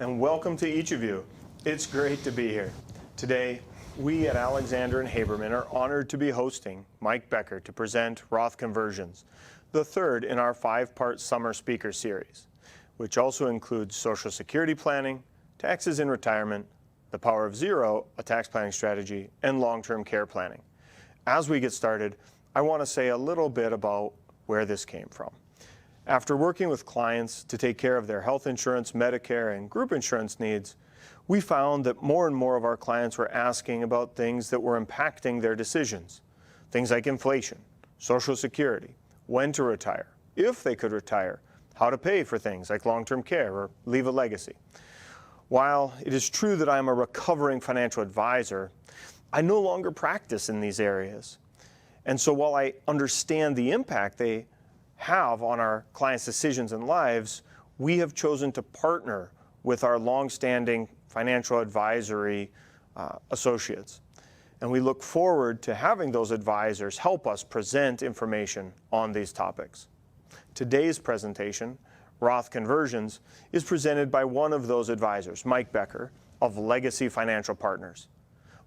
and welcome to each of you. It's great to be here. Today, we at Alexander & Haberman are honored to be hosting Mike Becker to present Roth Conversions, the third in our 5-part summer speaker series, which also includes Social Security planning, taxes in retirement, the power of zero, a tax planning strategy, and long-term care planning. As we get started, I want to say a little bit about where this came from. After working with clients to take care of their health insurance, Medicare, and group insurance needs, we found that more and more of our clients were asking about things that were impacting their decisions. Things like inflation, Social Security, when to retire, if they could retire, how to pay for things like long-term care or leave a legacy. While it is true that I am a recovering financial advisor, I no longer practice in these areas. And so while I understand the impact they have on our clients' decisions and lives, we have chosen to partner with our long-standing financial advisory associates. And we look forward to having those advisors help us present information on these topics. Today's presentation, Roth Conversions, is presented by one of those advisors, Mike Becker of Legacy Financial Partners.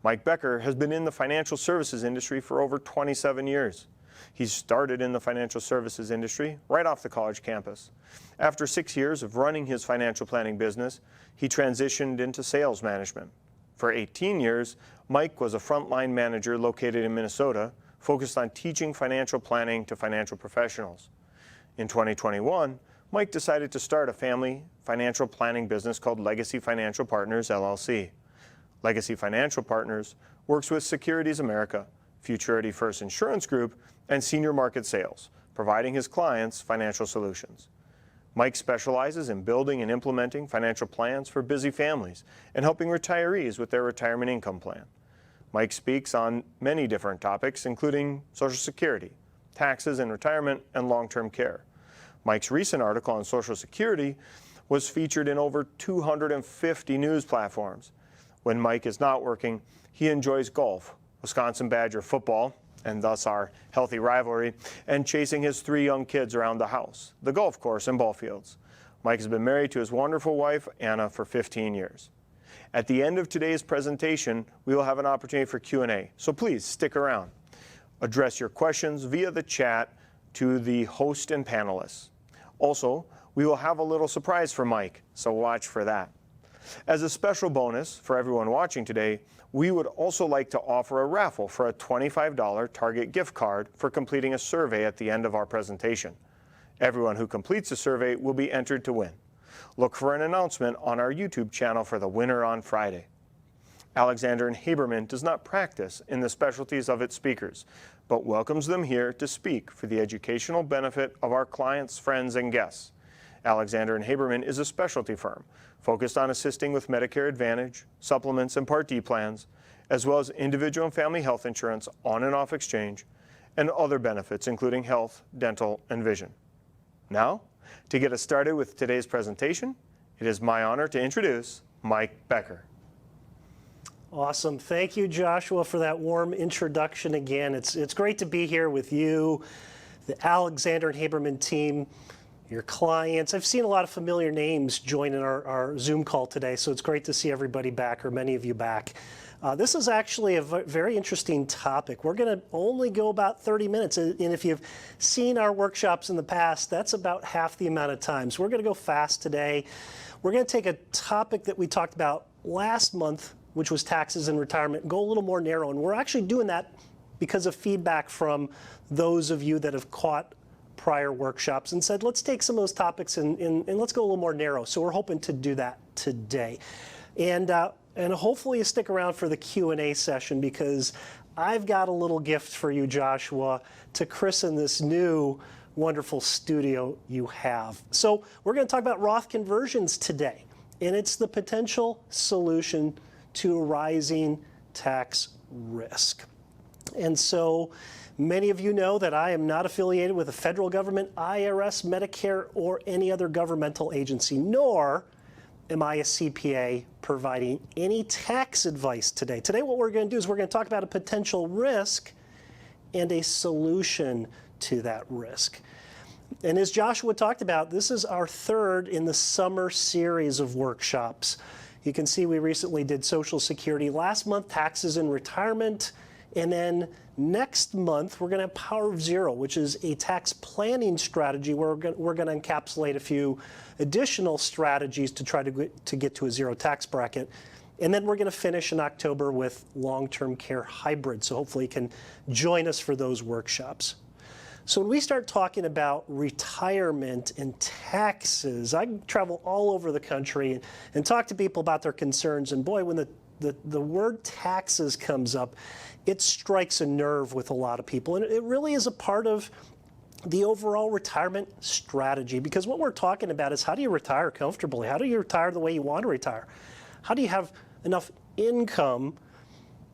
Mike Becker has been in the financial services industry for over 27 years. He started in the financial services industry right off the college campus. After 6 years of running his financial planning business, he transitioned into sales management. For 18 years, Mike was a frontline manager located in Minnesota, focused on teaching financial planning to financial professionals. In 2021, Mike decided to start a family financial planning business called Legacy Financial Partners, LLC. Legacy Financial Partners works with Securities America, Futurity First Insurance Group, and Senior Market Sales, providing his clients financial solutions. Mike specializes in building and implementing financial plans for busy families and helping retirees with their retirement income plan. Mike speaks on many different topics, including Social Security, taxes in retirement, and long-term care. Mike's recent article on Social Security was featured in over 250 news platforms. When Mike is not working, he enjoys golf, Wisconsin Badger football, and thus our healthy rivalry, and chasing his 3 young kids around the house, the golf course, and ball fields. Mike has been married to his wonderful wife, Anna, for 15 years. At the end of today's presentation, we will have an opportunity for Q&A, so please stick around. Address your questions via the chat to the host and panelists. Also, we will have a little surprise for Mike, so watch for that. As a special bonus for everyone watching today, we would also like to offer a raffle for a $25 Target gift card for completing a survey at the end of our presentation. Everyone who completes the survey will be entered to win. Look for an announcement on our YouTube channel for the winner on Friday. Alexander & Haberman does not practice in the specialties of its speakers, but welcomes them here to speak for the educational benefit of our clients, friends, and guests. Alexander & Haberman is a specialty firm focused on assisting with Medicare Advantage, supplements, and Part D plans, as well as individual and family health insurance on and off exchange, and other benefits including health, dental, and vision. Now, to get us started with today's presentation, it is my honor to introduce Mike Becker. Awesome. Thank you, Joshua, for that warm introduction again. It's great to be here with you, the Alexander & Haberman team, your clients. I've seen a lot of familiar names join in our Zoom call today, so it's great to see everybody back, or many of you back. This is actually a very interesting topic. We're going to only go about 30 minutes, and if you've seen our workshops in the past, that's about half the amount of time. So we're going to go fast today. We're going to take a topic that we talked about last month, which was taxes in retirement, and go a little more narrow. And we're actually doing that because of feedback from those of you that have caught prior workshops and said, let's take some of those topics and let's go a little more narrow. So we're hoping to do that today. And hopefully you stick around for the Q&A session, because I've got a little gift for you, Joshua, to christen this new wonderful studio you have. So we're going to talk about Roth Conversions today, and it's the potential solution to rising tax risk. And so many of you know that I am not affiliated with the federal government, IRS, Medicare, or any other governmental agency, nor am I a CPA providing any tax advice today. Today what we're going to do is we're going to talk about a potential risk and a solution to that risk. And as Joshua talked about, this is our third in the summer series of workshops. You can see we recently did Social Security last month, taxes and retirement, and then next month we're going to have Power of Zero, which is a tax planning strategy where we're going to encapsulate a few additional strategies to try to get to a zero tax bracket. And then we're going to finish in October with long-term care hybrid, so hopefully you can join us for those workshops. So when we start talking about retirement and taxes, I travel all over the country and talk to people about their concerns. And boy, when the word taxes comes up, it strikes a nerve with a lot of people. And it really is a part of the overall retirement strategy, because what we're talking about is how do you retire comfortably? How do you retire the way you want to retire? How do you have enough income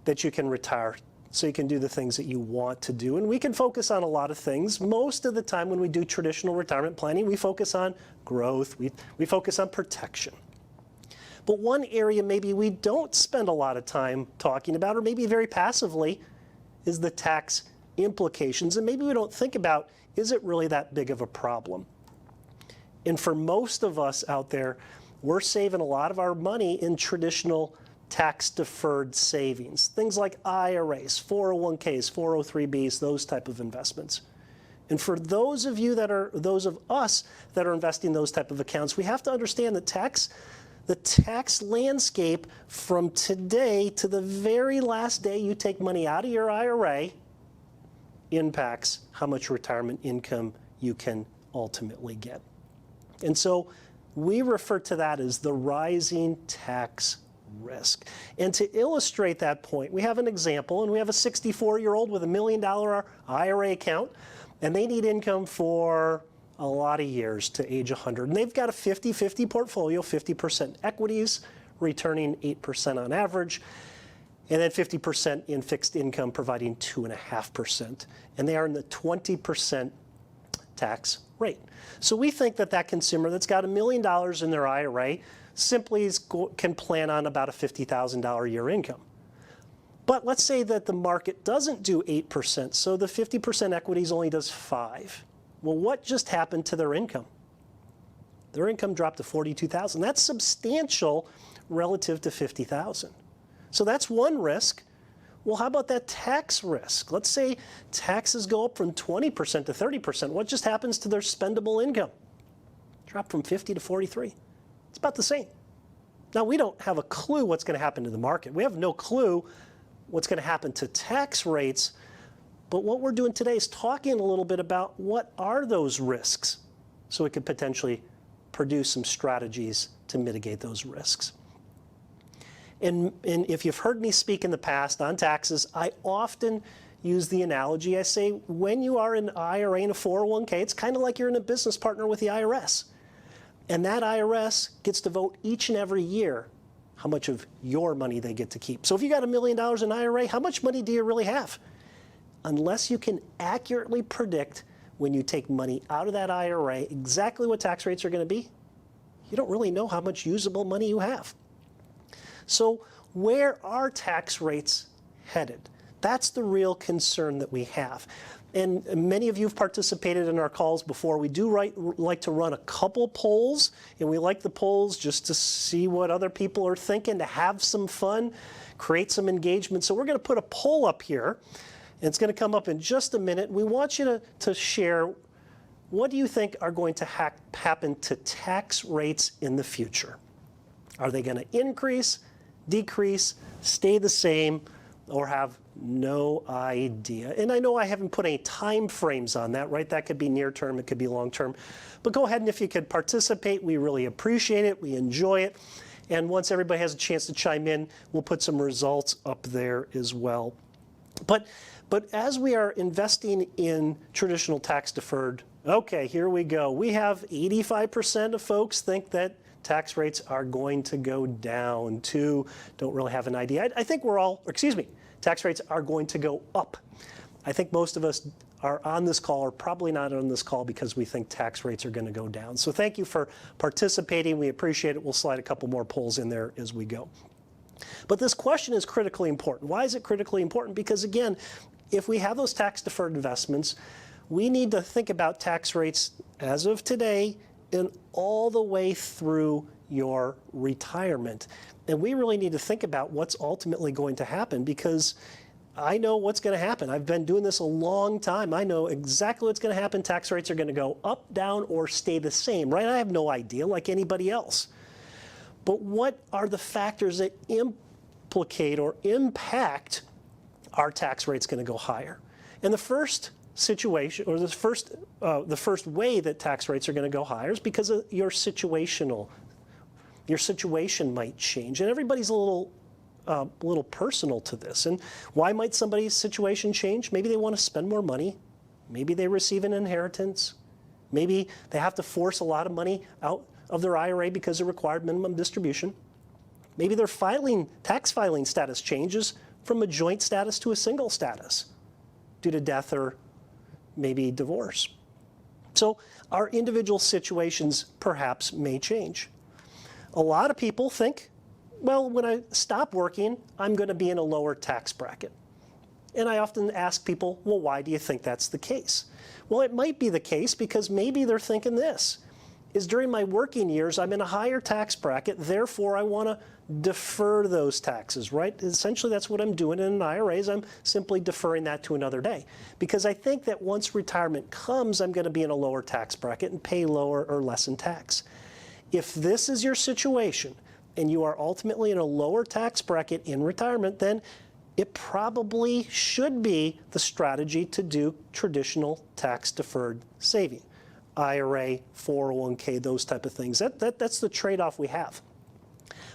that you can retire so you can do the things that you want to do? And we can focus on a lot of things. Most of the time when we do traditional retirement planning, we focus on growth, we focus on protection. But one area maybe we don't spend a lot of time talking about, or maybe very passively, is the tax implications. And maybe we don't think about, is it really that big of a problem? And for most of us out there, we're saving a lot of our money in traditional tax-deferred savings, things like IRAs, 401ks, 403bs, those type of investments. And for those of us that are investing in those type of accounts, we have to understand that the tax landscape from today to the very last day you take money out of your IRA impacts how much retirement income you can ultimately get. And so we refer to that as the rising tax risk. And to illustrate that point, we have an example, and we have a 64-year-old with $1 million IRA account, and they need income for a lot of years to age 100. And they've got a 50-50 portfolio, 50% equities, returning 8% on average, and then 50% in fixed income, providing 2.5%. And they are in the 20% tax rate. So we think that consumer that's got $1 million in their IRA simply can plan on about a $50,000 a year income. But let's say that the market doesn't do 8%, so the 50% equities only does 5%. Well, what just happened to their income? Their income dropped to $42,000. That's substantial relative to $50,000. So that's one risk. Well, how about that tax risk? Let's say taxes go up from 20% to 30%. What just happens to their spendable income? Drop from 50 to 43. It's about the same. Now, we don't have a clue what's going to happen to the market. We have no clue what's going to happen to tax rates. But what we're doing today is talking a little bit about what are those risks, so we could potentially produce some strategies to mitigate those risks. And if you've heard me speak in the past on taxes, I often use the analogy. I say, when you are in an IRA and a 401k, it's kind of like you're in a business partner with the IRS. And that IRS gets to vote each and every year how much of your money they get to keep. So if you got $1 million in IRA, how much money do you really have? Unless you can accurately predict when you take money out of that IRA exactly what tax rates are going to be, you don't really know how much usable money you have. So where are tax rates headed? That's the real concern that we have. And many of you have participated in our calls before. We do like to run a couple polls, and we like the polls just to see what other people are thinking, to have some fun, create some engagement. So we're going to put a poll up here. And it's going to come up in just a minute. We want you to share, what do you think are going to happen to tax rates in the future? Are they going to increase, decrease, stay the same, or have no idea? And I know I haven't put any time frames on that, right? That could be near term, it could be long term. But go ahead, and if you could participate, we really appreciate it, we enjoy it. And once everybody has a chance to chime in, we'll put some results up there as well. But as we are investing in traditional tax deferred, okay, here we go. We have 85% of folks think that tax rates are going to go down. 2 don't really have an idea. I think tax rates are going to go up. I think most of us are on this call, or probably not on this call, because we think tax rates are going to go down. So thank you for participating. We appreciate it. We'll slide a couple more polls in there as we go. But this question is critically important. Why is it critically important? Because again, if we have those tax-deferred investments, we need to think about tax rates as of today and all the way through your retirement. And we really need to think about what's ultimately going to happen, because I know what's going to happen. I've been doing this a long time. I know exactly what's going to happen. Tax rates are going to go up, down, or stay the same, right? I have no idea, like anybody else. But what are the factors that implicate or impact our tax rates going to go higher? And the first situation, or the first way that tax rates are going to go higher is because of your situational. Your situation might change, and everybody's a little personal to this. And why might somebody's situation change? Maybe they want to spend more money. Maybe they receive an inheritance. Maybe they have to force a lot of money out of their IRA because of required minimum distribution. Maybe their tax filing status changes from a joint status to a single status due to death or maybe divorce. So our individual situations perhaps may change. A lot of people think, well, when I stop working, I'm going to be in a lower tax bracket. And I often ask people, well, why do you think that's the case? Well, it might be the case because maybe they're thinking this, is during my working years, I'm in a higher tax bracket, therefore I want to defer those taxes, right? Essentially, that's what I'm doing in an IRA, is I'm simply deferring that to another day. Because I think that once retirement comes, I'm going to be in a lower tax bracket and pay lower or less in tax. If this is your situation, and you are ultimately in a lower tax bracket in retirement, then it probably should be the strategy to do traditional tax-deferred saving. IRA, 401k, those type of things. That's the trade-off we have.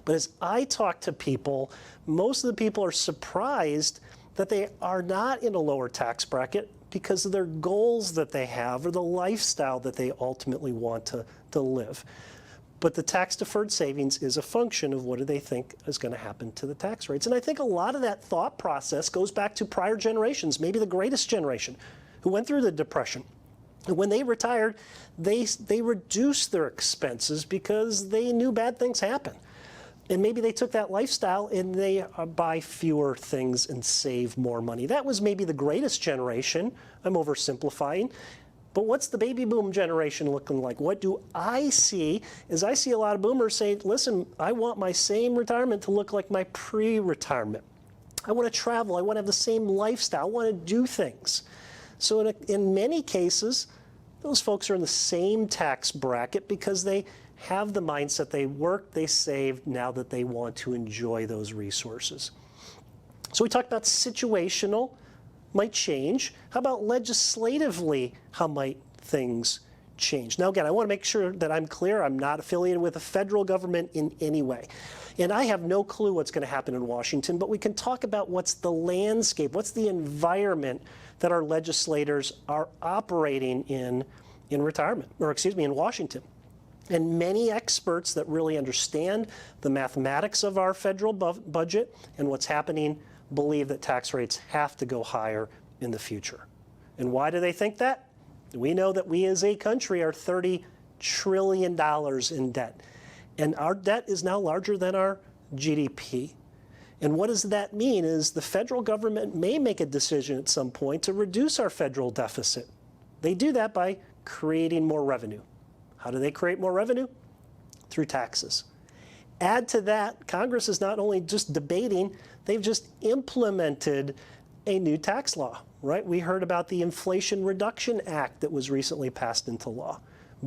But as I talk to people, most of the people are surprised that they are not in a lower tax bracket because of their goals that they have or the lifestyle that they ultimately want to live. But the tax-deferred savings is a function of what do they think is going to happen to the tax rates. And I think a lot of that thought process goes back to prior generations, maybe the greatest generation, who went through the Depression. And when they retired, they reduced their expenses because they knew bad things happen. And maybe they took that lifestyle and they buy fewer things and save more money. That was maybe the greatest generation. I'm oversimplifying. But what's the baby boom generation looking like? What do I see? Is I see a lot of boomers saying, listen, I want my same retirement to look like my pre-retirement. I want to travel. I want to have the same lifestyle. I want to do things. So in many cases, those folks are in the same tax bracket because they have the mindset, they work, they save, now that they want to enjoy those resources. So we talked about situational, might change. How about legislatively, how might things change? Now again, I want to make sure that I'm clear. I'm not affiliated with the federal government in any way. And I have no clue what's going to happen in Washington, but we can talk about what's the landscape, what's the environment that our legislators are operating in retirement, or excuse me, in Washington. And many experts that really understand the mathematics of our federal budget and what's happening believe that tax rates have to go higher in the future. And why do they think that? We know that we as a country are $30 trillion in debt. And our debt is now larger than our GDP. And what does that mean is the federal government may make a decision at some point to reduce our federal deficit. They do that by creating more revenue. How do they create more revenue? Through taxes. Add to that, Congress is not only just debating, they've just implemented a new tax law, right? We heard about the Inflation Reduction Act that was recently passed into law.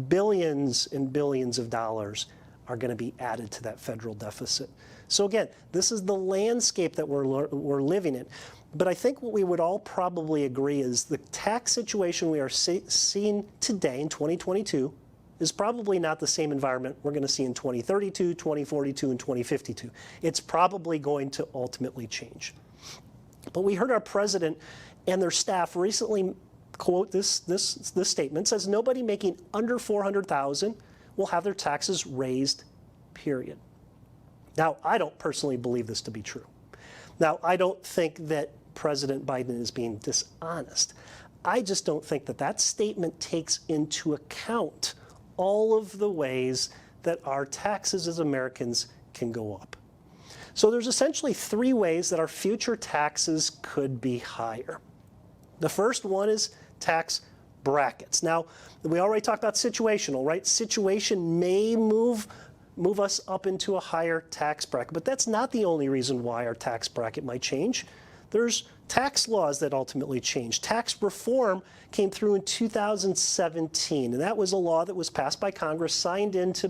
Billions and billions of dollars are going to be added to that federal deficit. So again, this is the landscape that we're living in. But I think what we would all probably agree is the tax situation we are seeing today in 2022 is probably not the same environment we're going to see in 2032, 2042, and 2052. It's probably going to ultimately change. But we heard our president and their staff recently quote this statement. It says nobody making under $400,000 will have their taxes raised, period. Now, I don't personally believe this to be true. Now, I don't think that President Biden is being dishonest. I just don't think that that statement takes into account all of the ways that our taxes as Americans can go up. So there's essentially three ways that our future taxes could be higher. The first one is tax brackets. Now, we already talked about situational, right? Situation may move us up into a higher tax bracket, but that's not the only reason why our tax bracket might change. There's tax laws that ultimately change. Tax reform came through in 2017, and that was a law that was passed by Congress, signed into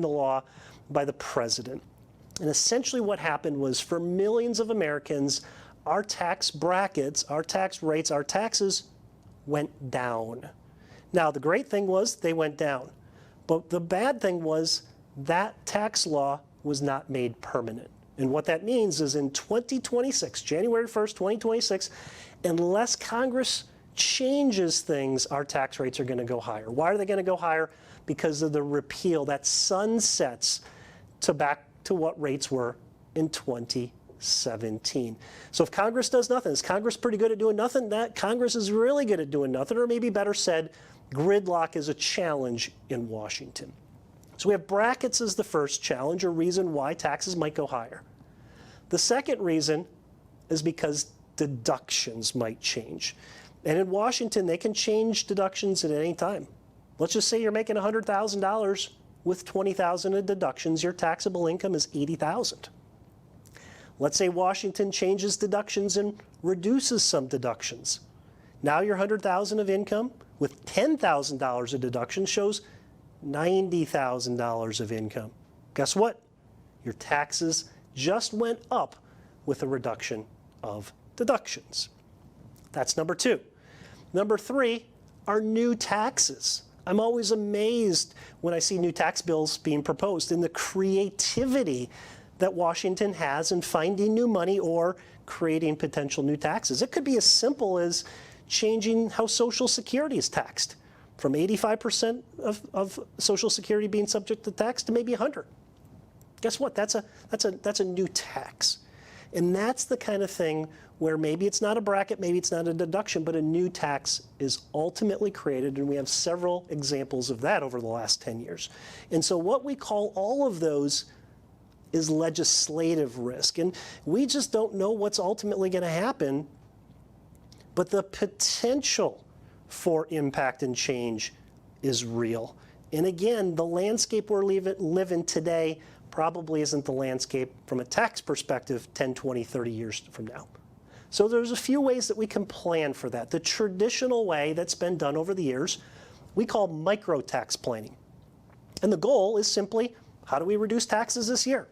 law by the president. And essentially what happened was, for millions of Americans, our tax brackets, our tax rates, our taxes went down. Now, the great thing was they went down. But the bad thing was that tax law was not made permanent. And what that means is in 2026, January 1st, 2026, unless Congress changes things, our tax rates are going to go higher. Why are they going to go higher? Because of the repeal that sunsets back to what rates were in 2017. So if Congress does nothing, is Congress pretty good at doing nothing? That Congress is really good at doing nothing, or maybe better said, gridlock is a challenge in Washington. So we have brackets as the first challenge, or reason why taxes might go higher. The second reason is because deductions might change. And in Washington, they can change deductions at any time. Let's just say you're making $100,000 with $20,000 in deductions. Your taxable income is $80,000. Let's say Washington changes deductions and reduces some deductions. Now your $100,000 of income with $10,000 of deduction shows $90,000 of income. Guess what? Your taxes just went up with a reduction of deductions. That's number two. Number three are new taxes. I'm always amazed when I see new tax bills being proposed, and the creativity that Washington has in finding new money or creating potential new taxes. It could be as simple as changing how Social Security is taxed, from 85% of Social Security being subject to tax to maybe 100. Guess what? That's a new tax. And that's the kind of thing where maybe it's not a bracket, maybe it's not a deduction, but a new tax is ultimately created, and we have several examples of that over the last 10 years. And so what we call all of those is legislative risk. And we just don't know what's ultimately going to happen, but the potential for impact and change is real. And again, the landscape we're living today probably isn't the landscape from a tax perspective 10, 20, 30 years from now. So there's a few ways that we can plan for that. The traditional way that's been done over the years, we call micro tax planning. And the goal is simply, how do we reduce taxes this year?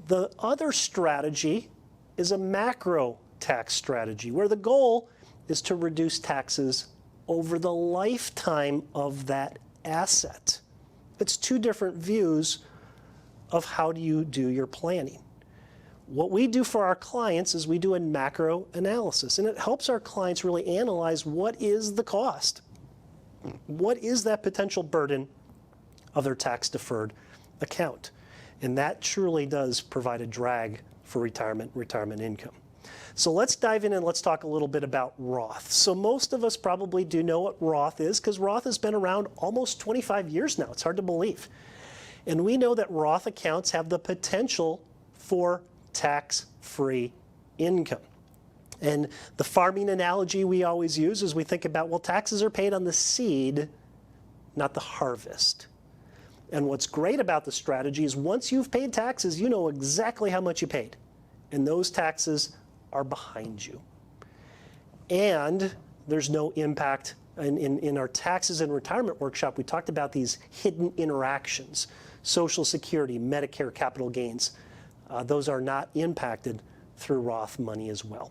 The other strategy is a macro tax strategy, where the goal is to reduce taxes over the lifetime of that asset. It's two different views of how do you do your planning. What we do for our clients is we do a macro analysis, and it helps our clients really analyze what is the cost. What is that potential burden of their tax-deferred account? And that truly does provide a drag for retirement income. So let's dive in and let's talk a little bit about Roth. So most of us probably do know what Roth is, because Roth has been around almost 25 years now. It's hard to believe. And we know that Roth accounts have the potential for tax-free income. And the farming analogy we always use is we think about, well, taxes are paid on the seed, not the harvest. And what's great about the strategy is once you've paid taxes, you know exactly how much you paid. And those taxes are behind you. And there's no impact. In our taxes and retirement workshop, we talked about these hidden interactions. Social Security, Medicare, capital gains. Those are not impacted through Roth money as well.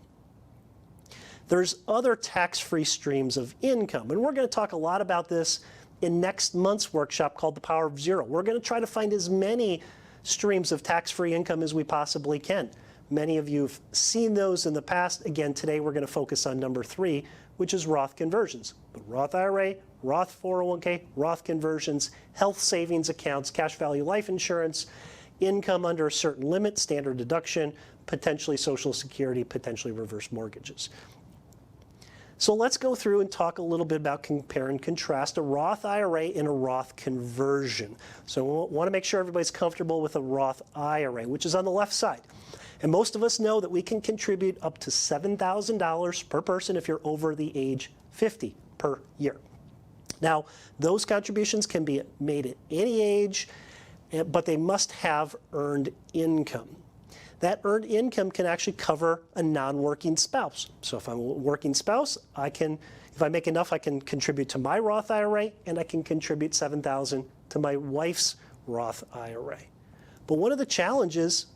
There's other tax-free streams of income. And we're going to talk a lot about this in next month's workshop called The Power of Zero. We're going to try to find as many streams of tax-free income as we possibly can. Many of you have seen those in the past. Again, today we're going to focus on number 3, which is Roth conversions. The Roth IRA, Roth 401k, Roth conversions, health savings accounts, cash value life insurance, income under a certain limit, standard deduction, potentially Social Security, potentially reverse mortgages. So let's go through and talk a little bit about compare and contrast a Roth IRA and a Roth conversion. So we want to make sure everybody's comfortable with a Roth IRA, which is on the left side. And most of us know that we can contribute up to $7,000 per person if you're over the age 50 per year. Now, those contributions can be made at any age, but they must have earned income. That earned income can actually cover a non-working spouse. So if I'm a working spouse, if I make enough, I can contribute to my Roth IRA, and I can contribute $7,000 to my wife's Roth IRA. But one of the challenges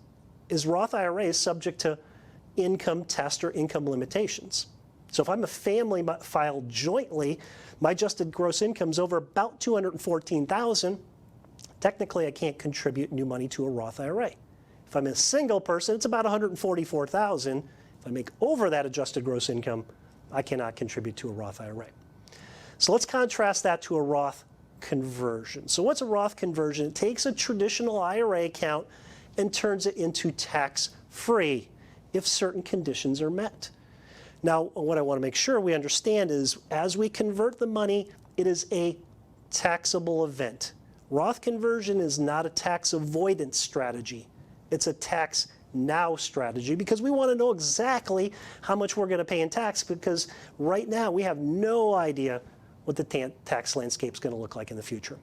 is Roth IRA is subject to income test or income limitations. So if I'm a family filed jointly, my adjusted gross income is over about $214,000. Technically, I can't contribute new money to a Roth IRA. If I'm a single person, it's about $144,000. If I make over that adjusted gross income, I cannot contribute to a Roth IRA. So let's contrast that to a Roth conversion. So what's a Roth conversion? It takes a traditional IRA account and turns it into tax-free if certain conditions are met. Now, what I want to make sure we understand is as we convert the money, it is a taxable event. Roth conversion is not a tax avoidance strategy. It's a tax now strategy because we want to know exactly how much we're going to pay in tax, because right now we have no idea what the tax landscape is going to look like in the future.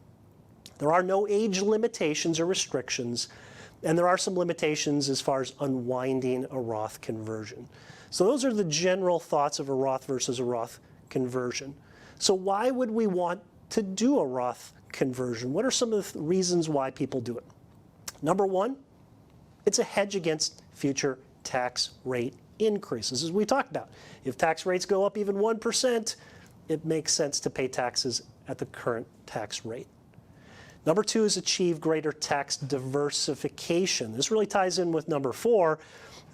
There are no age limitations or restrictions, and there are some limitations as far as unwinding a Roth conversion. So those are the general thoughts of a Roth versus a Roth conversion. So why would we want to do a Roth conversion? What are some of the reasons why people do it? Number one, it's a hedge against future tax rate increases, as we talked about. If tax rates go up even 1%, it makes sense to pay taxes at the current tax rate. Number two is achieve greater tax diversification. This really ties in with number four,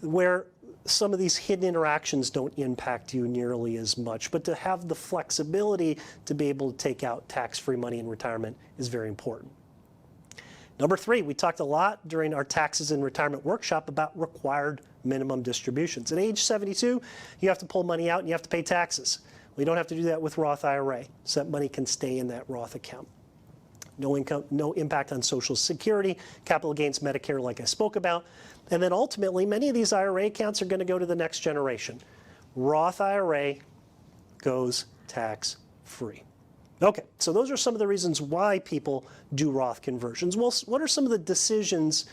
where some of these hidden interactions don't impact you nearly as much, but to have the flexibility to be able to take out tax-free money in retirement is very important. Number three, we talked a lot during our taxes in retirement workshop about required minimum distributions. At age 72, you have to pull money out and you have to pay taxes. We don't have to do that with Roth IRA, so that money can stay in that Roth account. No income, no impact on Social Security, capital gains, Medicare, like I spoke about. And then ultimately, many of these IRA accounts are going to go to the next generation. Roth IRA goes tax-free. Okay, so those are some of the reasons why people do Roth conversions. Well, what are some of the decisions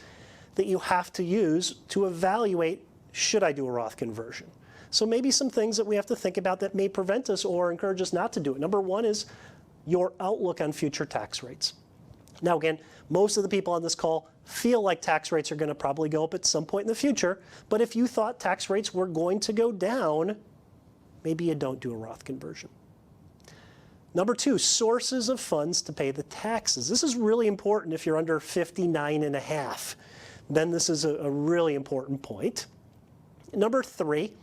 that you have to use to evaluate, should I do a Roth conversion? So maybe some things that we have to think about that may prevent us or encourage us not to do it. Number one is your outlook on future tax rates. Now again, most of the people on this call feel like tax rates are going to probably go up at some point in the future, but if you thought tax rates were going to go down, maybe you don't do a Roth conversion. Number two, sources of funds to pay the taxes. This is really important if you're under 59 and a half. Then this is a really important point. Number three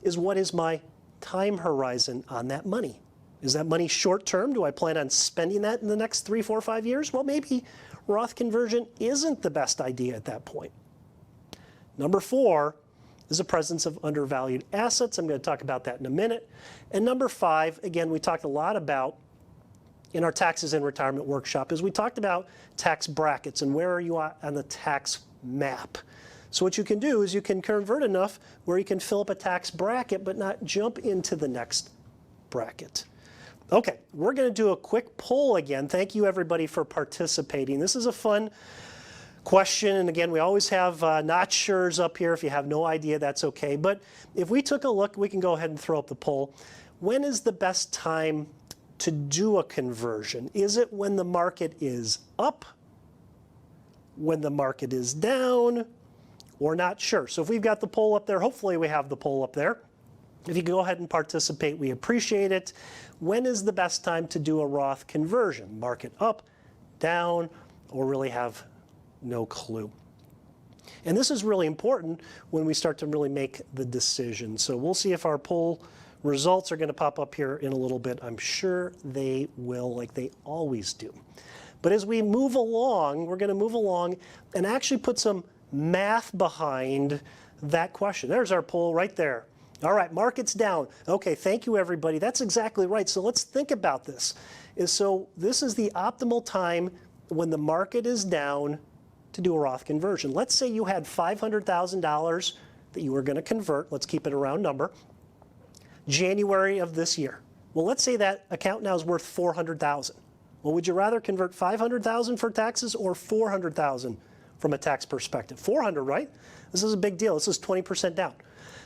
is, what is my time horizon on that money? Is that money short term? Do I plan on spending that in the next 3, 4, 5 years? Well, maybe Roth conversion isn't the best idea at that point. Number four is the presence of undervalued assets. I'm going to talk about that in a minute. And number five, again, we talked a lot about in our taxes and retirement workshop, is we talked about tax brackets and where are you on the tax map. So what you can do is you can convert enough where you can fill up a tax bracket but not jump into the next bracket. Okay, we're going to do a quick poll again. Thank you everybody for participating. This is a fun question, and again, we always have not sure's up here. If you have no idea, that's okay. But if we took a look, we can go ahead and throw up the poll. When is the best time to do a conversion? Is it when the market is up, when the market is down, or not sure? So if we've got the poll up there, hopefully we have the poll up there. If you go ahead and participate, we appreciate it. When is the best time to do a Roth conversion? Market up, down, or really have no clue? And this is really important when we start to really make the decision. So we'll see if our poll results are going to pop up here in a little bit. I'm sure they will, like they always do. But as we move along, we're going to move along and actually put some math behind that question. There's our poll right there. All right, market's down. Okay, thank you everybody. That's exactly right. So let's think about this. So this is the optimal time when the market is down to do a Roth conversion. Let's say you had $500,000 that you were going to convert. Let's keep it a round number. January of this year. Well, let's say that account now is worth $400,000. Well, would you rather convert $500,000 for taxes or $400,000 from a tax perspective? 400, right? This is a big deal. This is 20% down.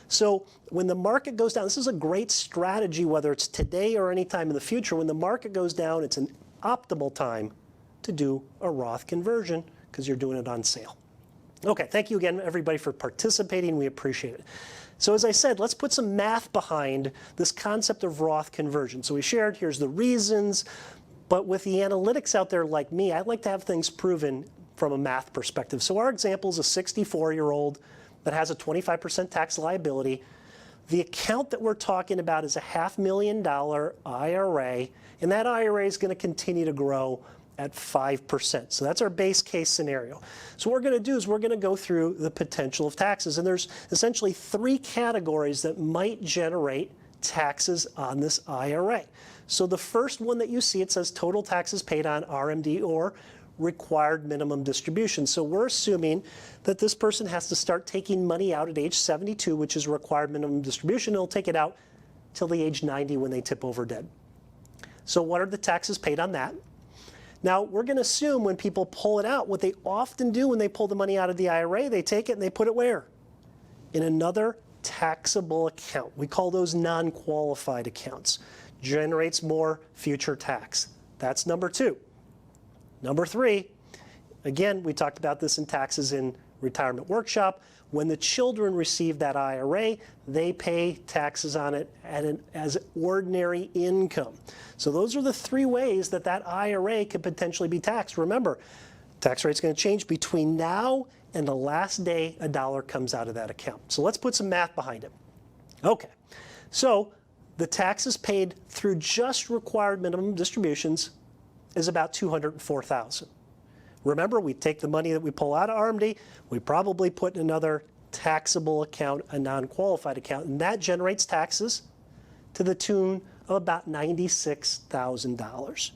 So when the market goes down, this is a great strategy, whether it's today or any time in the future. When the market goes down, it's an optimal time to do a Roth conversion because you're doing it on sale. Okay, thank you again, everybody, for participating. We appreciate it. So as I said, let's put some math behind this concept of Roth conversion. So we shared, here's the reasons, but with the analytics out there like me, I like to have things proven from a math perspective. So our example is a 64-year-old that has a 25% tax liability. The account that we're talking about is a $500,000 IRA, and that IRA is going to continue to grow at 5%. So that's our base case scenario. So what we're going to do is we're going to go through the potential of taxes, and there's essentially 3 categories that might generate taxes on this IRA. So the first one that you see, it says total taxes paid on RMD or required minimum distribution. So we're assuming that this person has to start taking money out at age 72, which is required minimum distribution. They'll take it out till the age 90 when they tip over dead. So what are the taxes paid on that? Now, we're going to assume when people pull it out, what they often do when they pull the money out of the IRA, they take it and they put it where? In another taxable account. We call those non-qualified accounts. Generates more future tax. That's number 2. Number 3, again, we talked about this in taxes in retirement workshop. When the children receive that IRA, they pay taxes on it as ordinary income. So those are the 3 ways that that IRA could potentially be taxed. Remember, tax rate's going to change between now and the last day a dollar comes out of that account. So let's put some math behind it. Okay, so the taxes paid through just required minimum distributions is about $204,000. Remember, we take the money that we pull out of RMD, we probably put in another taxable account, a non-qualified account, and that generates taxes to the tune of about $96,000.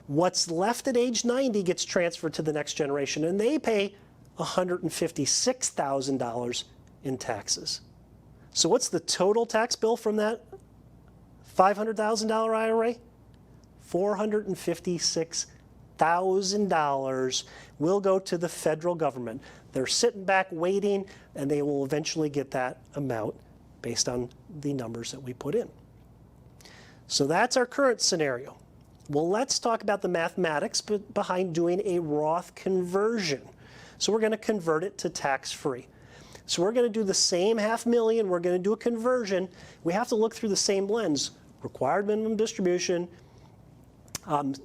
What's left at age 90 gets transferred to the next generation, and they pay $156,000 in taxes. So what's the total tax bill from that $500,000 IRA? $456,000 will go to the federal government. They're sitting back waiting, and they will eventually get that amount based on the numbers that we put in. So that's our current scenario. Well, let's talk about the mathematics behind doing a Roth conversion. So we're going to convert it to tax-free. So we're going to do the same $500,000. We're going to do a conversion. We have to look through the same lens: required minimum distribution,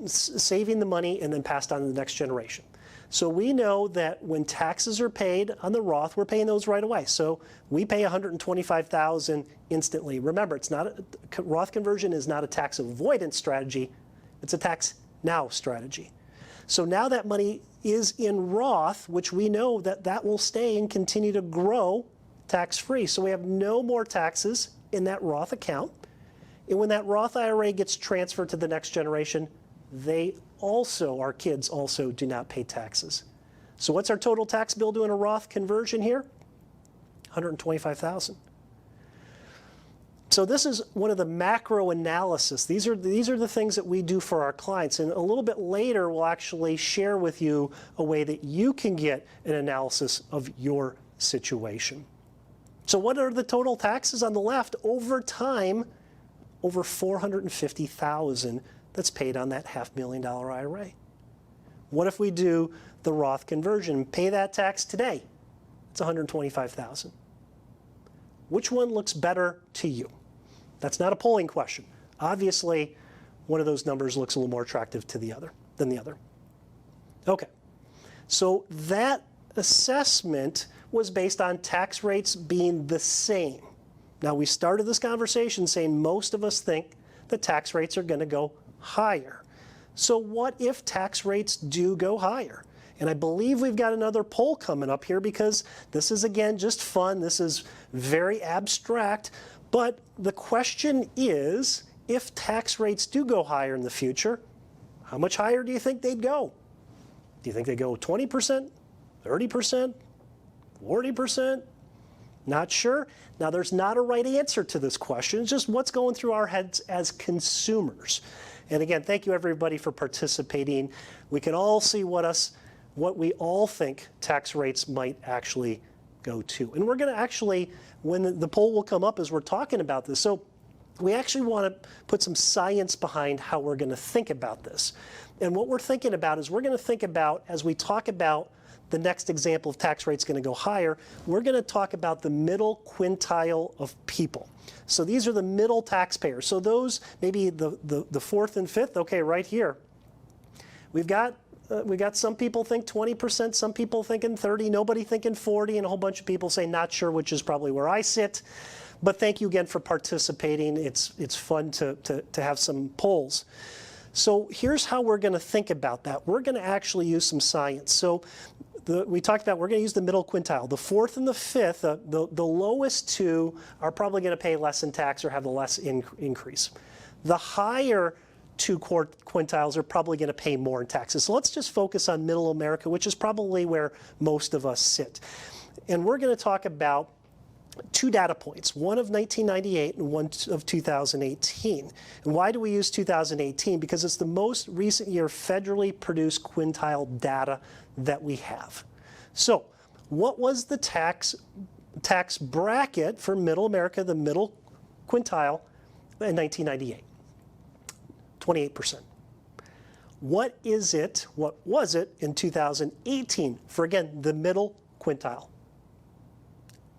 saving the money, and then passed on to the next generation. So we know that when taxes are paid on the Roth, we're paying those right away. So we pay $125,000 instantly. Remember, it's not Roth conversion is not a tax avoidance strategy. It's a tax now strategy. So now that money is in Roth, which we know that that will stay and continue to grow tax-free. So we have no more taxes in that Roth account. And when that Roth IRA gets transferred to the next generation, they also, our kids also, do not pay taxes. So what's our total tax bill doing a Roth conversion here? $125,000. So this is one of the macro analysis. These are the things that we do for our clients. And a little bit later, we'll actually share with you a way that you can get an analysis of your situation. So what are the total taxes on the left? Over time, over $450,000 that's paid on that $500,000 IRA. What if we do the Roth conversion and pay that tax today? It's $125,000. Which one looks better to you? That's not a polling question. Obviously, one of those numbers looks a little more attractive to the other than the other. Okay, so that assessment was based on tax rates being the same. Now, we started this conversation saying most of us think the tax rates are going to go higher. So what if tax rates do go higher? And I believe we've got another poll coming up here because this is, again, just fun. This is very abstract. But the question is, if tax rates do go higher in the future, how much higher do you think they'd go? Do you think they go 20%, 30%? 40%? Not sure. Now, there's not a right answer to this question. It's just what's going through our heads as consumers. And again, thank you everybody for participating. We can all see what we all think tax rates might actually go to. And we're going to actually, when the poll will come up as we're talking about this. So we actually want to put some science behind how we're going to think about this. And what we're thinking about is we're going to think about, as we talk about the next example of tax rates going to go higher, we're going to talk about the middle quintile of people. So these are the middle taxpayers. So those, maybe the fourth and fifth, okay, right here. We got some people think 20%, some people thinking 30, nobody thinking 40, and a whole bunch of people say not sure, which is probably where I sit. But thank you again for participating. It's fun to have some polls. So here's how we're going to think about that. We're going to actually use some science. So we talked about we're going to use the middle quintile. The fourth and the fifth, the lowest two are probably going to pay less in tax or have the less increase. The higher two quintiles are probably going to pay more in taxes. So let's just focus on middle America, which is probably where most of us sit. And we're going to talk about two data points, one of 1998 and one of 2018. And why do we use 2018? Because it's the most recent year federally produced quintile data that we have. So what was the tax bracket for middle America, the middle quintile, in 1998? 28%. What was it in 2018 for, again, the middle quintile?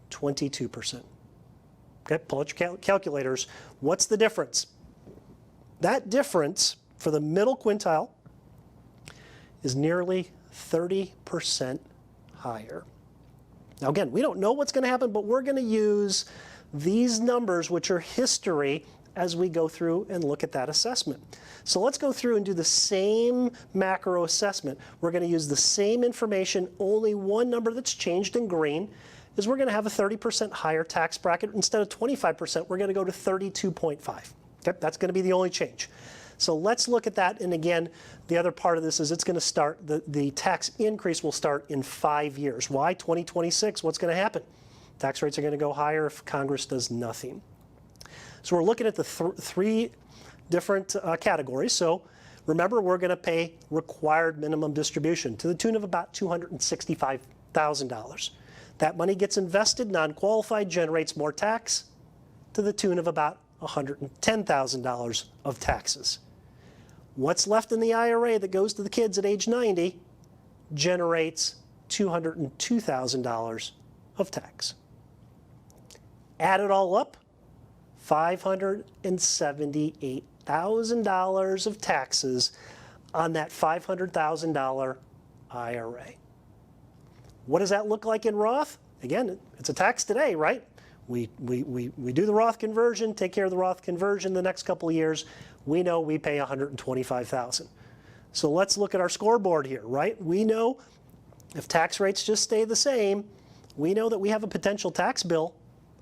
22%. Okay, pull out your calculators. What's the difference? That difference for the middle quintile is nearly 30% higher. Now again, we don't know what's going to happen, but we're going to use these numbers, which are history, as we go through and look at that assessment. So let's go through and do the same macro assessment. We're going to use the same information, only one number that's changed in green is we're going to have a 30% higher tax bracket. Instead of 25%, we're going to go to 32.5. Okay, that's going to be the only change. So let's look at that. And again, the other part of this is it's going to start, the tax increase will start in 5 years. Why? 2026, what's going to happen? Tax rates are going to go higher if Congress does nothing. So we're looking at the three different categories. So remember, we're going to pay required minimum distribution to the tune of about $265,000. That money gets invested, non-qualified, generates more tax to the tune of about $110,000 of taxes. What's left in the IRA that goes to the kids at age 90 generates $202,000 of tax. Add it all up, $578,000 of taxes on that $500,000 IRA. What does that look like in Roth? Again, it's a tax today, right? We do the Roth conversion, take care of the Roth conversion the next couple of years. We know we pay $125,000. So let's look at our scoreboard here, right? We know if tax rates just stay the same, we know that we have a potential tax bill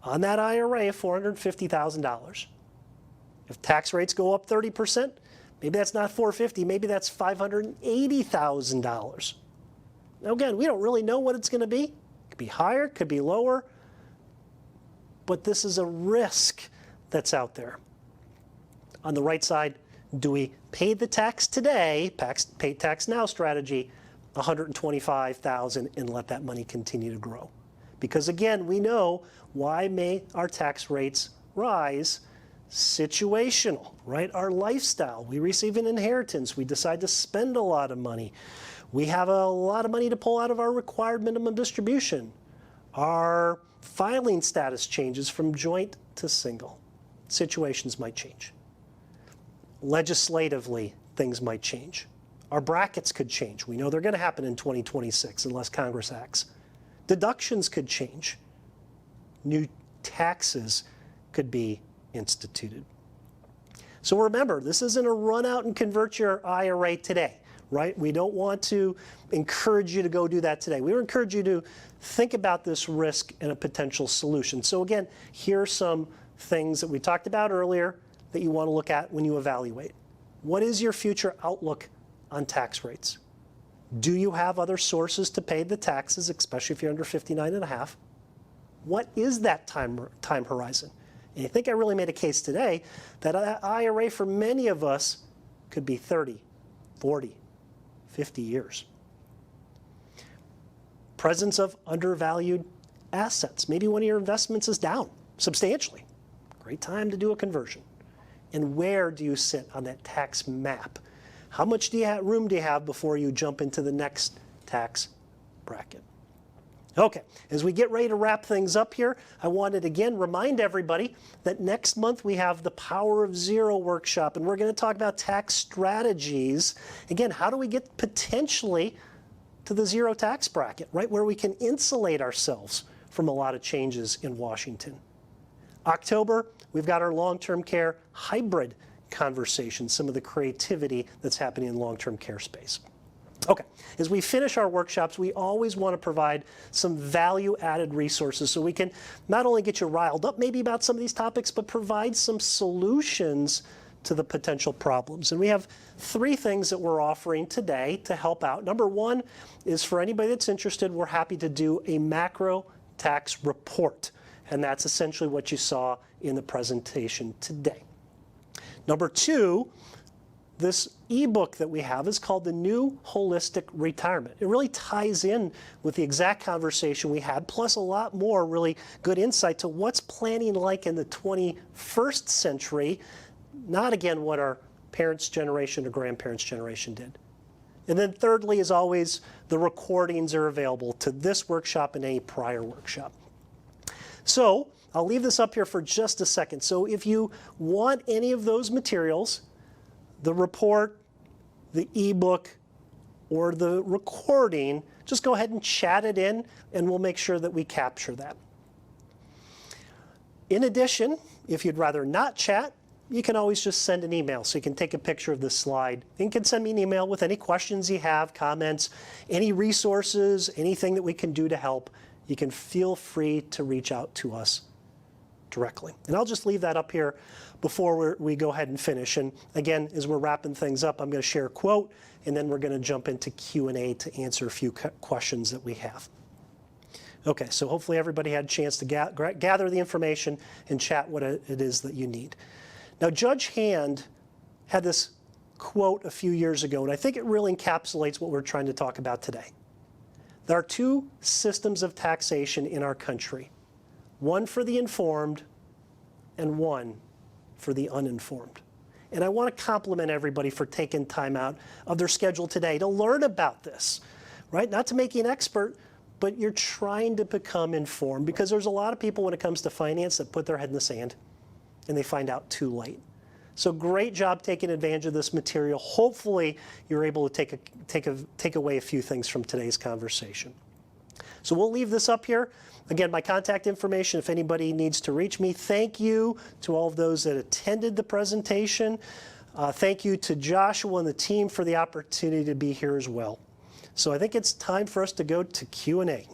on that IRA of $450,000. If tax rates go up 30%, maybe that's not $450,000, maybe that's $580,000. Now again, we don't really know what it's going to be. It could be higher, could be lower, but this is a risk that's out there. On the right side, do we pay the tax today, pay tax now strategy, $125,000 and let that money continue to grow? Because again, we know why may our tax rates rise? Situational, right? Our lifestyle, we receive an inheritance, we decide to spend a lot of money. We have a lot of money to pull out of our required minimum distribution. Our filing status changes from joint to single. Situations might change. Legislatively, things might change. Our brackets could change. We know they're going to happen in 2026 unless Congress acts. Deductions could change. New taxes could be instituted. So remember, this isn't a run out and convert your IRA today, right? We don't want to encourage you to go do that today. We encourage you to think about this risk and a potential solution. So again, here are some things that we talked about earlier that you want to look at when you evaluate. What is your future outlook on tax rates? Do you have other sources to pay the taxes, especially if you're under 59 and a half? What is that time horizon? And I think I really made a case today that IRA for many of us could be 30, 40, 50 years. Presence of undervalued assets. Maybe one of your investments is down substantially. Great time to do a conversion. And where do you sit on that tax map? How much room do you have before you jump into the next tax bracket? Okay, as we get ready to wrap things up here, I wanted to again remind everybody that next month we have the Power of Zero workshop, and we're going to talk about tax strategies. Again, how do we get potentially to the zero tax bracket, right, where we can insulate ourselves from a lot of changes in Washington. October, we've got our long-term care hybrid conversation, some of the creativity that's happening in long-term care space. Okay, as we finish our workshops, we always want to provide some value-added resources so we can not only get you riled up maybe about some of these topics, but provide some solutions to the potential problems. And we have 3 things that we're offering today to help out. Number 1 is for anybody that's interested, we're happy to do a macro tax report. And that's essentially what you saw in the presentation today. Number 2, this ebook that we have is called The New Holistic Retirement. It really ties in with the exact conversation we had, plus a lot more really good insight to what's planning like in the 21st century, not again what our parents' generation or grandparents' generation did. And then thirdly, as always, the recordings are available to this workshop and any prior workshop. So I'll leave this up here for just a second. So if you want any of those materials, the report, the ebook, or the recording, just go ahead and chat it in, and we'll make sure that we capture that. In addition, if you'd rather not chat, you can always just send an email. So you can take a picture of this slide and you can send me an email with any questions you have, comments, any resources, anything that we can do to help. You can feel free to reach out to us directly. And I'll just leave that up here before we go ahead and finish. And again, as we're wrapping things up, I'm going to share a quote, and then we're going to jump into Q&A to answer a few questions that we have. Okay, so hopefully everybody had a chance to gather the information and chat what it is that you need. Now, Judge Hand had this quote a few years ago, and I think it really encapsulates what we're trying to talk about today. There are 2 systems of taxation in our country, one for the informed and one for the uninformed. And I want to compliment everybody for taking time out of their schedule today to learn about this, right? Not to make you an expert, but you're trying to become informed, because there's a lot of people when it comes to finance that put their head in the sand and they find out too late. So great job taking advantage of this material. Hopefully you're able to take away a few things from today's conversation. So we'll leave this up here. Again, my contact information if anybody needs to reach me. Thank you to all of those that attended the presentation. Thank you to Joshua and the team for the opportunity to be here as well. So I think it's time for us to go to Q&A.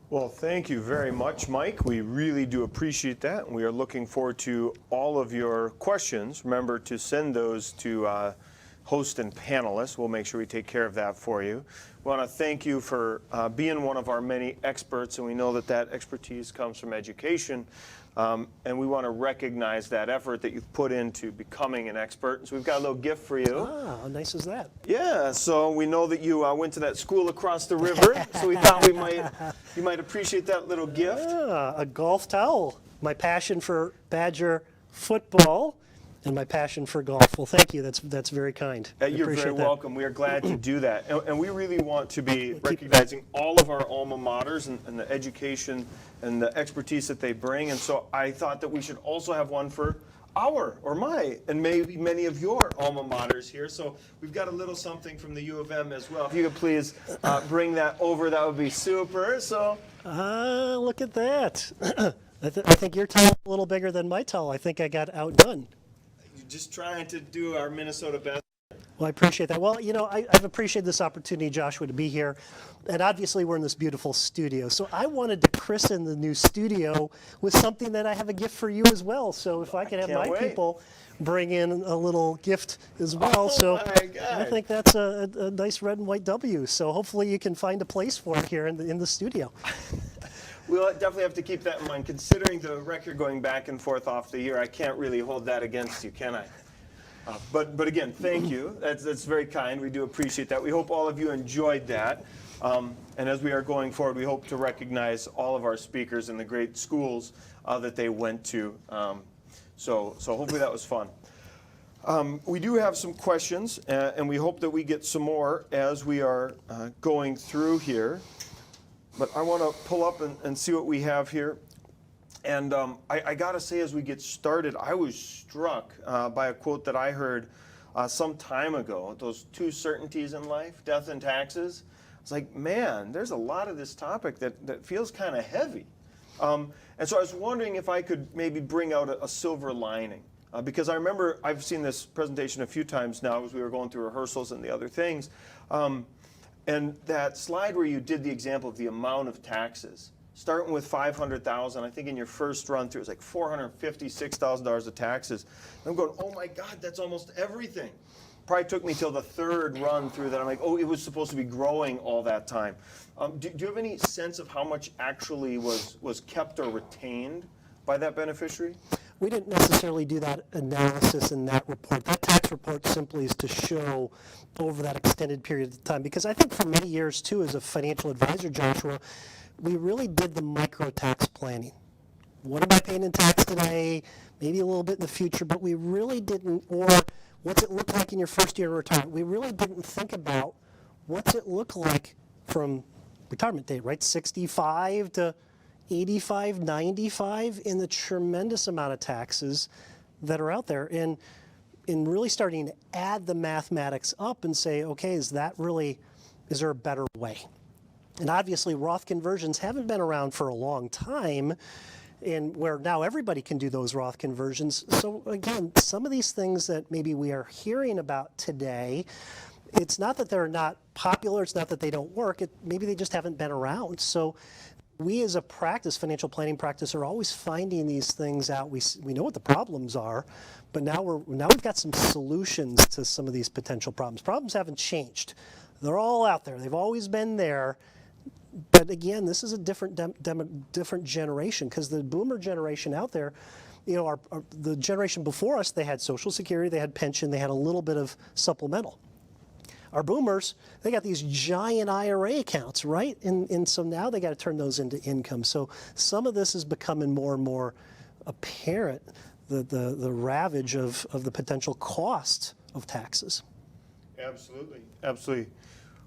Well, thank you very much, Mike. We really do appreciate that, and we are looking forward to all of your questions. Remember to send those to host and panelists. We'll make sure we take care of that for you. We want to thank you for being one of our many experts, and we know that that expertise comes from education, and we want to recognize that effort that you've put into becoming an expert. And so we've got a little gift for you. Ah, how nice is that? Yeah, so we know that you went to that school across the river, so we thought you might appreciate that little gift. Ah, a golf towel. My passion for Badger football and my passion for golf. Well, thank you. That's very kind. You're very welcome. We are glad to do that. And we really want to be recognizing all of our alma maters and the education and the expertise that they bring. And so I thought that we should also have one for my, and maybe many of your alma maters here. So we've got a little something from the U of M as well. If you could please bring that over, that would be super. So. Look at that. I think your towel is a little bigger than my towel. I think I got outdone. Just trying to do our Minnesota best. Well, I appreciate that. Well, I've appreciated this opportunity, Joshua, to be here. And obviously, we're in this beautiful studio. So I wanted to christen the new studio with something that I have a gift for you as well. So if I could have my people bring in a little gift as well. So I think that's a nice red and white W. So hopefully you can find a place for it here in the studio. We'll definitely have to keep that in mind. Considering the record going back and forth off the year, I can't really hold that against you, can I? But again, thank you. That's very kind. We do appreciate that. We hope all of you enjoyed that. And as we are going forward, we hope to recognize all of our speakers and the great schools that they went to. So hopefully that was fun. We do have some questions, and we hope that we get some more as we are going through here. But I want to pull up and see what we have here. And I got to say, as we get started, I was struck by a quote that I heard some time ago. Those two certainties in life, death and taxes. It's like, man, there's a lot of this topic that feels kind of heavy. And so I was wondering if I could maybe bring out a silver lining. Because I remember I've seen this presentation a few times now as we were going through rehearsals and the other things. And that slide where you did the example of the amount of taxes. Starting with $500,000, I think in your first run through, it was like $456,000 of taxes. And I'm going, oh my God, that's almost everything. Probably took me till the third run through that. I'm like, oh, it was supposed to be growing all that time. Do you have any sense of how much actually was kept or retained by that beneficiary? We didn't necessarily do that analysis in that report. That tax report simply is to show over that extended period of time. Because I think for many years, too, as a financial advisor, Joshua, we really did the micro-tax planning. What am I paying in tax today? Maybe a little bit in the future, but we really didn't, or what's it look like in your first year of retirement? We really didn't think about what's it look like from retirement date, right? 65 to 85, 95, in the tremendous amount of taxes that are out there. And in really starting to add the mathematics up and say, okay, is there a better way? And obviously, Roth conversions haven't been around for a long time, and where now everybody can do those Roth conversions. So again, some of these things that maybe we are hearing about today, it's not that they're not popular, it's not that they don't work, maybe they just haven't been around. So we as a practice, financial planning practice, are always finding these things out. We know what the problems are, but now we've got some solutions to some of these potential problems. Problems haven't changed. They're all out there. They've always been there. But again, this is a different generation, because the boomer generation out there, the generation before us, they had Social Security, they had pension, they had a little bit of supplemental. Our boomers, they got these giant IRA accounts, right? And so now they got to turn those into income. So some of this is becoming more and more apparent, the ravage of the potential cost of taxes. Absolutely, absolutely.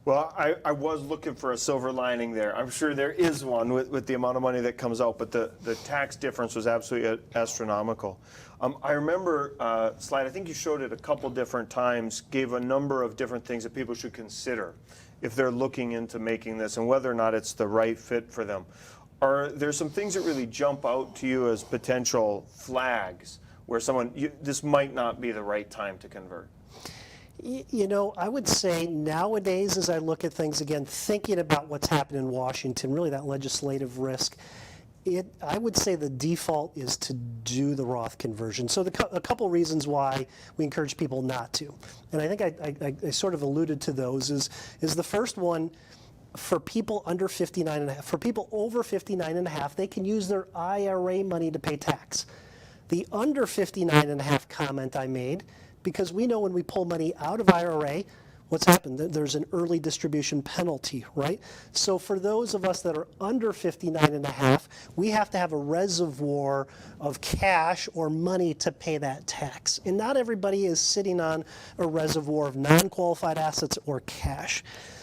Well, I was looking for a silver lining there. I'm sure there is one with the amount of money that comes out, but the tax difference was absolutely astronomical. I remember slide, I think you showed it a couple different times, gave a number of different things that people should consider if they're looking into making this and whether or not it's the right fit for them. Are there some things that really jump out to you as potential flags where this might not be the right time to convert? I would say nowadays, as I look at things again, thinking about what's happened in Washington, really that legislative risk, I would say the default is to do the Roth conversion. So a couple reasons why we encourage people not to. And I think I sort of alluded to those is the first one, for people under 59 and a half, for people over 59 and a half, they can use their IRA money to pay tax. The under 59 and a half comment I made, because we know when we pull money out of IRA, what's happened? There's an early distribution penalty, right? So for those of us that are under 59 and a half, we have to have a reservoir of cash or money to pay that tax. And not everybody is sitting on a reservoir of non-qualified assets or cash.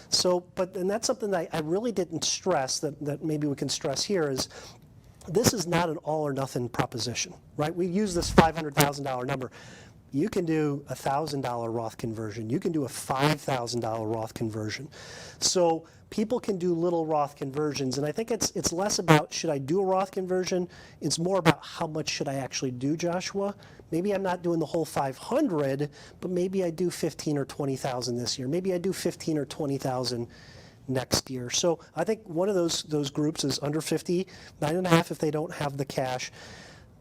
So, and that's something that I really didn't stress that maybe we can stress here is, this is not an all or nothing proposition, right? We use this $500,000 number. you can do a $1,000 Roth conversion. You can do a $5,000 Roth conversion. So people can do little Roth conversions, and I think it's less about should I do a Roth conversion, it's more about how much should I actually do, Joshua. Maybe I'm not doing the whole 500, but maybe I do 15 or 20,000 this year. Maybe I do 15 or 20,000 next year. So I think one of those groups is under 50, 9.5 if they don't have the cash.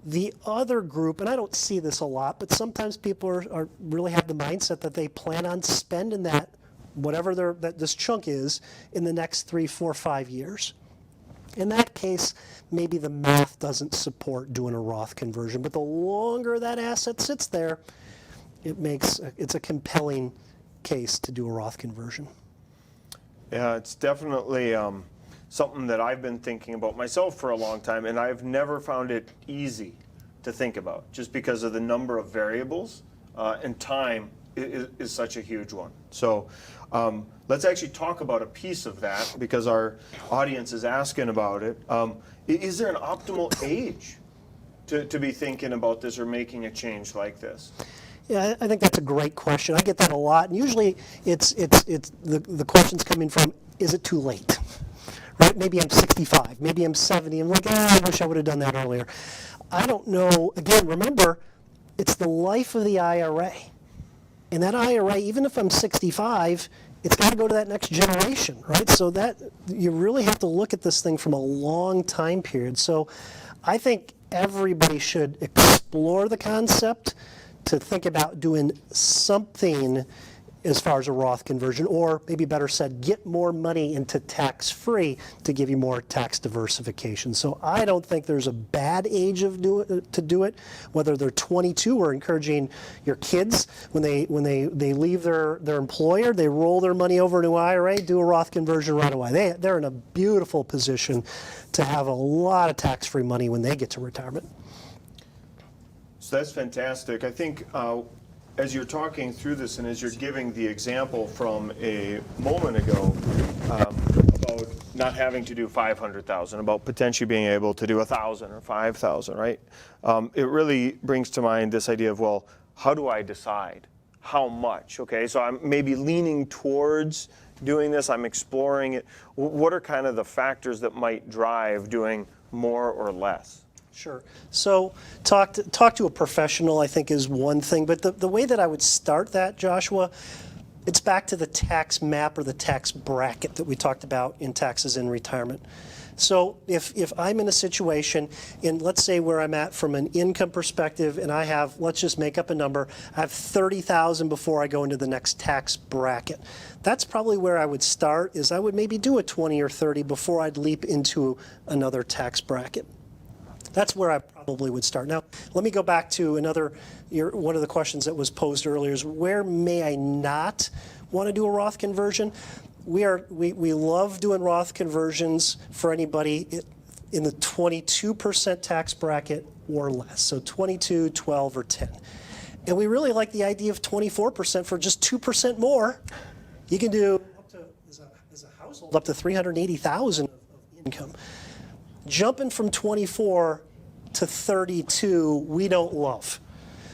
The other group, and I don't see this a lot, but sometimes people are really have the mindset that they plan on spending that, whatever this chunk is, in the next 3, 4, 5 years. In that case, maybe the math doesn't support doing a Roth conversion, but the longer that asset sits there, it's a compelling case to do a Roth conversion. Yeah, it's definitely something that I've been thinking about myself for a long time, and I've never found it easy to think about, just because of the number of variables, and time is such a huge one. So let's actually talk about a piece of that, because our audience is asking about it. Is there an optimal age to be thinking about this or making a change like this? Yeah, I think that's a great question. I get that a lot, and usually it's the question's coming from, is it too late? Right? Maybe I'm 65, maybe I'm 70. I'm like, I wish I would have done that earlier. I don't know. Again, remember, it's the life of the IRA. And that IRA, even if I'm 65, it's got to go to that next generation, right? So that you really have to look at this thing from a long time period. So I think everybody should explore the concept to think about doing something as far as a Roth conversion, or maybe better said, get more money into tax-free to give you more tax diversification. So I don't think there's a bad age to do it. Whether they're 22, we're encouraging your kids when they leave their employer, they roll their money over into IRA, do a Roth conversion right away. They're in a beautiful position to have a lot of tax-free money when they get to retirement. So that's fantastic. I think as you're talking through this and as you're giving the example from a moment ago about not having to do 500,000, about potentially being able to do 1,000 or 5,000, right? It really brings to mind this idea of, well, how do I decide how much? Okay, so I'm maybe leaning towards doing this, I'm exploring it. What are kind of the factors that might drive doing more or less? Sure. So talk to a professional, I think, is one thing. But the way that I would start that, Joshua, it's back to the tax map or the tax bracket that we talked about in taxes in retirement. So if I'm in a situation, and let's say where I'm at from an income perspective, and I have, let's just make up a number, I have 30,000 before I go into the next tax bracket. That's probably where I would start, is I would maybe do a 20 or 30 before I'd leap into another tax bracket. That's where I probably would start. Now, let me go back to one of the questions that was posed earlier is, where may I not want to do a Roth conversion? We love doing Roth conversions for anybody in the 22% tax bracket or less. So 22, 12, or 10. And we really like the idea of 24% for just 2% more. You can do up to, as a household, up to $380,000 of income. Jumping from 24 to 32, we don't love.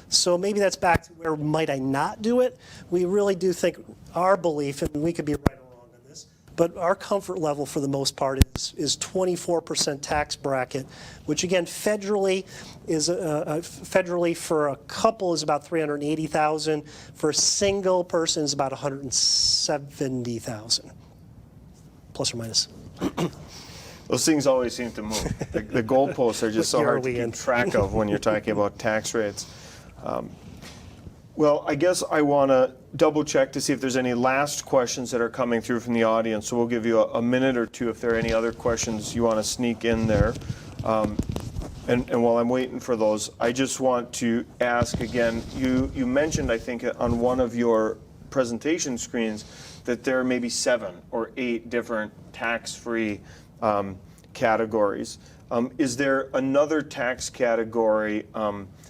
So maybe that's back to where might I not do it. We really do think our belief, and we could be right or wrong on this, but our comfort level for the most part is 24% tax bracket, which again federally is federally for a couple is about $380,000. For a single person is about $170,000, plus or minus. Those things always seem to move. The goalposts are just so hard to keep track of when you're talking about tax rates. Well, I guess I want to double check to see if there's any last questions that are coming through from the audience. So we'll give you a minute or two if there are any other questions you want to sneak in there. And while I'm waiting for those, I just want to ask again, you mentioned, I think, on one of your presentation screens that there are maybe 7 or 8 different tax-free categories. Is there another tax category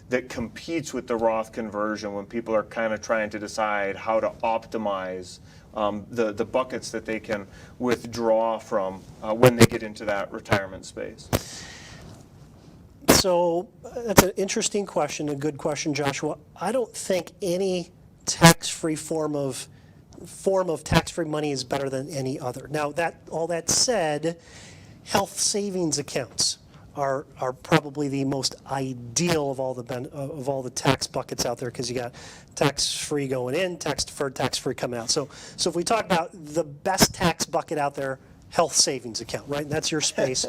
that competes with the Roth conversion when people are kind of trying to decide how to optimize the buckets that they can withdraw from when they get into that retirement space? So that's an interesting question, a good question, Joshua. I don't think any tax-free form of tax-free money is better than any other. Now, all that said, health savings accounts are probably the most ideal of all the tax buckets out there, because you got tax-free going in, tax-deferred, tax-free coming out. So if we talk about the best tax bucket out there, health savings account, right? And that's your space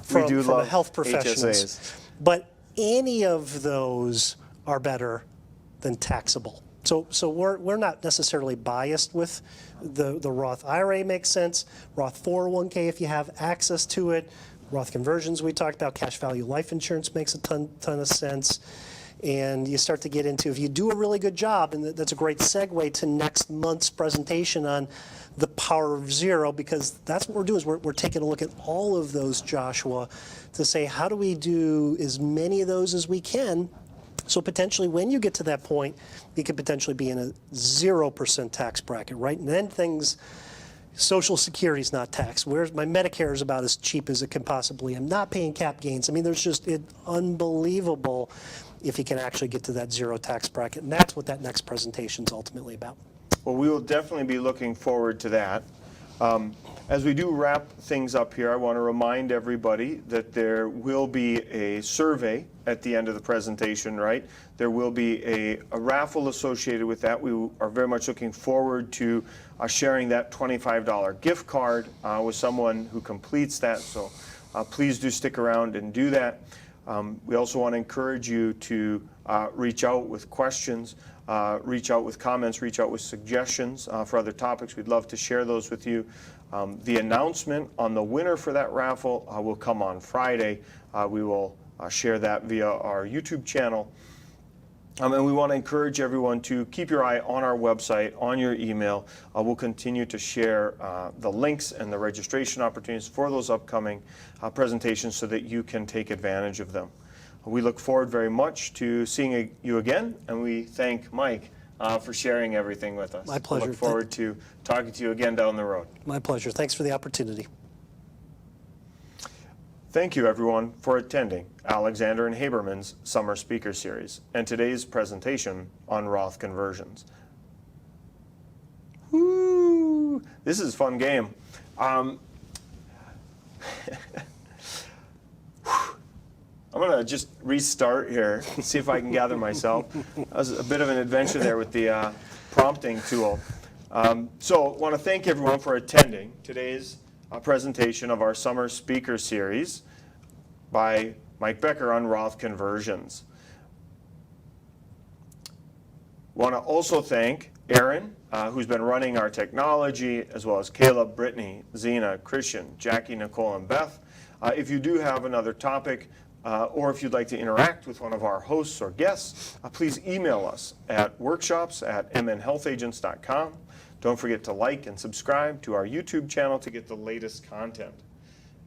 from a health professionals. HSAs. But any of those are better than taxable. So we're not necessarily biased with the Roth IRA makes sense. Roth 401k if you have access to it. Roth Conversions we talked about. Cash value life insurance makes a ton of sense. And you start to get into, if you do a really good job, and that's a great segue to next month's presentation on the power of zero, because that's what we're doing, is we're taking a look at all of those, Joshua, to say how do we do as many of those as we can, so potentially when you get to that point, you could potentially be in a 0% tax bracket, right? And then things, Social Security is not taxed. Where's my Medicare is about as cheap as it can possibly. I'm not paying cap gains. I mean, there's just unbelievable if you can actually get to that zero tax bracket. And that's what that next presentation is ultimately about. Well, we will definitely be looking forward to that. As we do wrap things up here, I want to remind everybody that there will be a survey at the end of the presentation, right? There will be a raffle associated with that. We are very much looking forward to sharing that $25 gift card with someone who completes that. So please do stick around and do that. We also want to encourage you to reach out with questions, reach out with comments, reach out with suggestions for other topics. We'd love to share those with you. The announcement on the winner for that raffle will come on Friday. We will share that via our YouTube channel. And we want to encourage everyone to keep your eye on our website, on your email. We'll continue to share the links and the registration opportunities for those upcoming presentations so that you can take advantage of them. We look forward very much to seeing you again, and we thank Mike for sharing everything with us. My pleasure. We look forward to talking to you again down the road. My pleasure. Thanks for the opportunity. Thank you, everyone, for attending Alexander and Haberman's Summer Speaker Series and today's presentation on Roth Conversions. Woo! This is a fun game. I'm going to just restart here and see if I can gather myself. That was a bit of an adventure there with the prompting tool. So I want to thank everyone for attending today's presentation of our Summer Speaker Series by Mike Becker on Roth Conversions. Want to also thank Aaron, who's been running our technology, as well as Caleb, Brittany, Zena, Christian, Jackie, Nicole, and Beth. If you do have another topic, or if you'd like to interact with one of our hosts or guests, please email us at workshops@mnhealthagents.com. Don't forget to like and subscribe to our YouTube channel to get the latest content.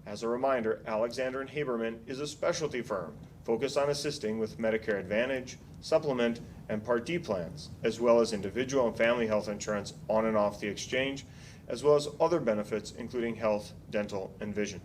As a reminder, Alexander & Haberman is a specialty firm focused on assisting with Medicare Advantage, Supplement, and Part D plans, as well as individual and family health insurance on and off the exchange, as well as other benefits including health, dental, and vision.